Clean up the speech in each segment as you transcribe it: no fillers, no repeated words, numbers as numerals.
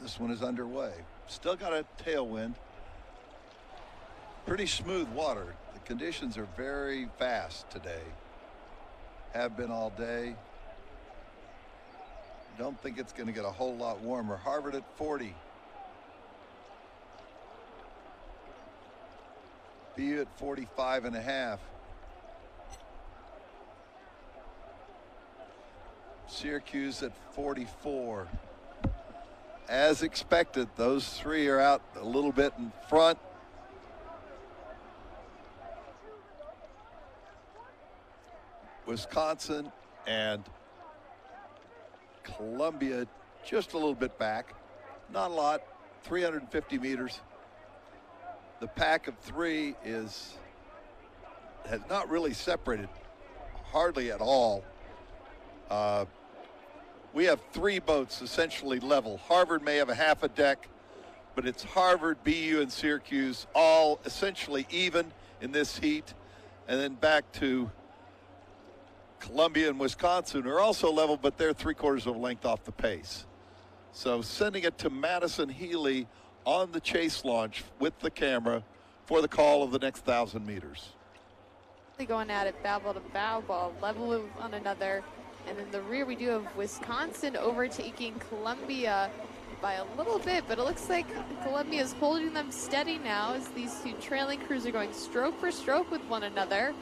This one is underway. Still got a tailwind. Pretty smooth water. The conditions are very fast today. Have been all day. Don't think it's going to get a whole lot warmer. Harvard at 40. BU at 45 and a half. Syracuse at 44. As expected, those three are out a little bit in front. Wisconsin and Columbia just a little bit back. Not a lot, 350 meters. The pack of three has not really separated hardly at all. We have three boats essentially level. Harvard may have a half a deck, but it's Harvard, BU, and Syracuse all essentially even in this heat. And then back to Columbia and Wisconsin are also level, but they're 3/4 of a length off the pace. So sending it to Madison Healy on the chase launch with the camera for the call of the next 1,000 meters. They're going at it bow ball to bow ball, level with one another. And in the rear, we do have Wisconsin overtaking Columbia by a little bit, but it looks like Columbia is holding them steady now as these two trailing crews are going stroke for stroke with one another.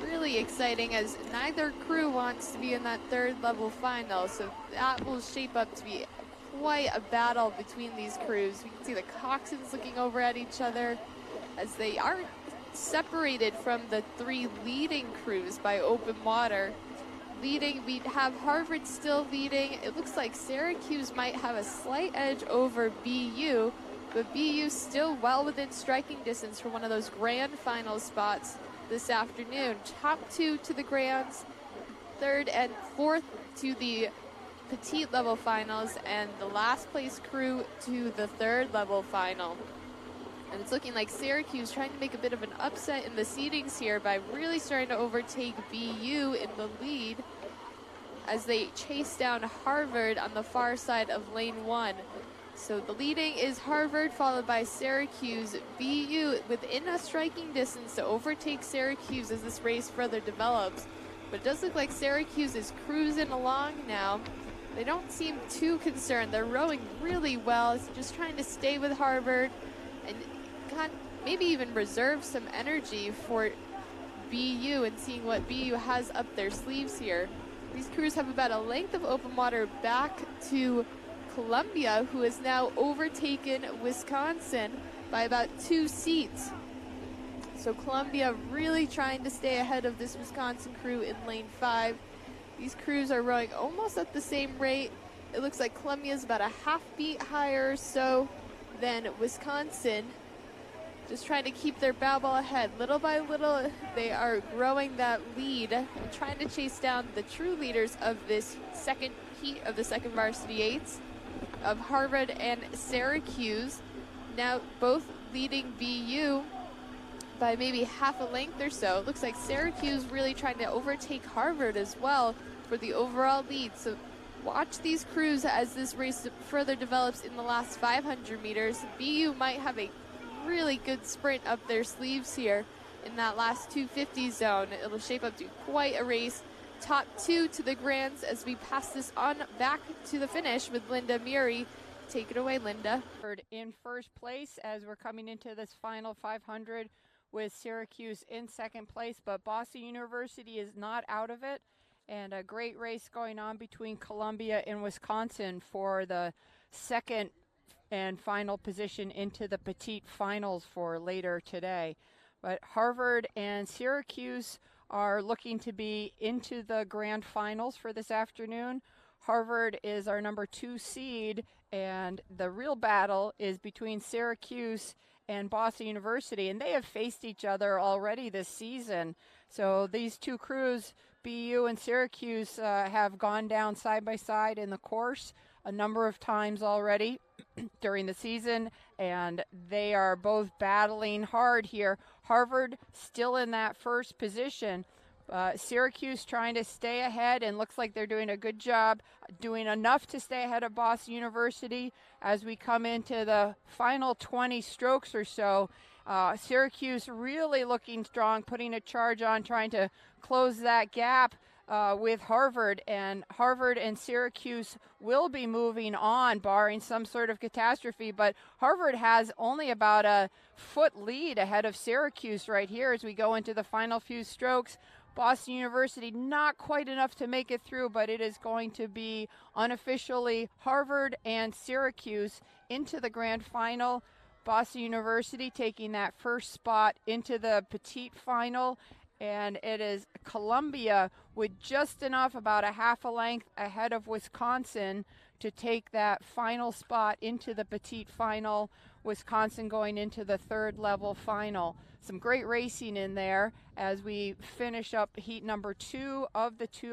Really exciting as neither crew wants to be in that third level final, so that will shape up to be quite a battle between these crews. We can see the coxswains looking over at each other as they are separated from the three leading crews by open water. Leading, we have Harvard still leading. It looks like Syracuse might have a slight edge over BU, but BU still well within striking distance for one of those grand final spots this afternoon. Top two to the grands, third and fourth to the petite level finals, and the last place crew to the third level final. And it's looking like Syracuse trying to make a bit of an upset in the seedings here by really starting to overtake BU in the lead as they chase down Harvard on the far side of lane one. So the leading is Harvard, followed by Syracuse. BU within a striking distance to overtake Syracuse as this race further develops. But it does look like Syracuse is cruising along now. They don't seem too concerned. They're rowing really well. It's just trying to stay with Harvard and maybe even reserve some energy for BU and seeing what BU has up their sleeves here. These crews have about a length of open water back to Columbia, who has now overtaken Wisconsin by about 2 seats. So Columbia really trying to stay ahead of this Wisconsin crew in lane 5. These crews are rowing almost at the same rate. It looks like Columbia is about a half beat higher or so than Wisconsin. Just trying to keep their bow ball ahead. Little by little, they are growing that lead and trying to chase down the true leaders of this second heat of the second varsity eights of Harvard and Syracuse. Now both leading BU by maybe half a length or so. It looks like Syracuse really trying to overtake Harvard as well for the overall lead. So watch these crews as this race further develops in the last 500 meters. BU might have a really good sprint up their sleeves here in that last 250 zone. It'll shape up to quite a race. Top two to the grands as we pass this on back to the finish with Linda Muri. Take it away, Linda. In first place as we're coming into this final 500 with Syracuse in second place, but Boston University is not out of it, and a great race going on between Columbia and Wisconsin for the second and final position into the petite finals for later today. But Harvard and Syracuse are looking to be into the grand finals for this afternoon. Harvard is our number 2 seed, and the real battle is between Syracuse and Boston University, and they have faced each other already this season. So these two crews, BU and Syracuse, have gone down side by side in the course a number of times already during the season, and they are both battling hard here. Harvard still in that first position, Syracuse trying to stay ahead, and looks like they're doing a good job, doing enough to stay ahead of Boston University as we come into the final 20 strokes or so. Syracuse really looking strong, putting a charge on, trying to close that gap with Harvard, and Syracuse will be moving on barring some sort of catastrophe, but Harvard has only about a foot lead ahead of Syracuse right here as we go into the final few strokes. Boston University not quite enough to make it through, but it is going to be unofficially Harvard and Syracuse into the grand final. Boston University taking that first spot into the petite final, and it is Columbia with just enough, about a half a length ahead of Wisconsin, to take that final spot into the petite final. Wisconsin going into the third level final. Some great racing in there as we finish up heat number 2 of the 2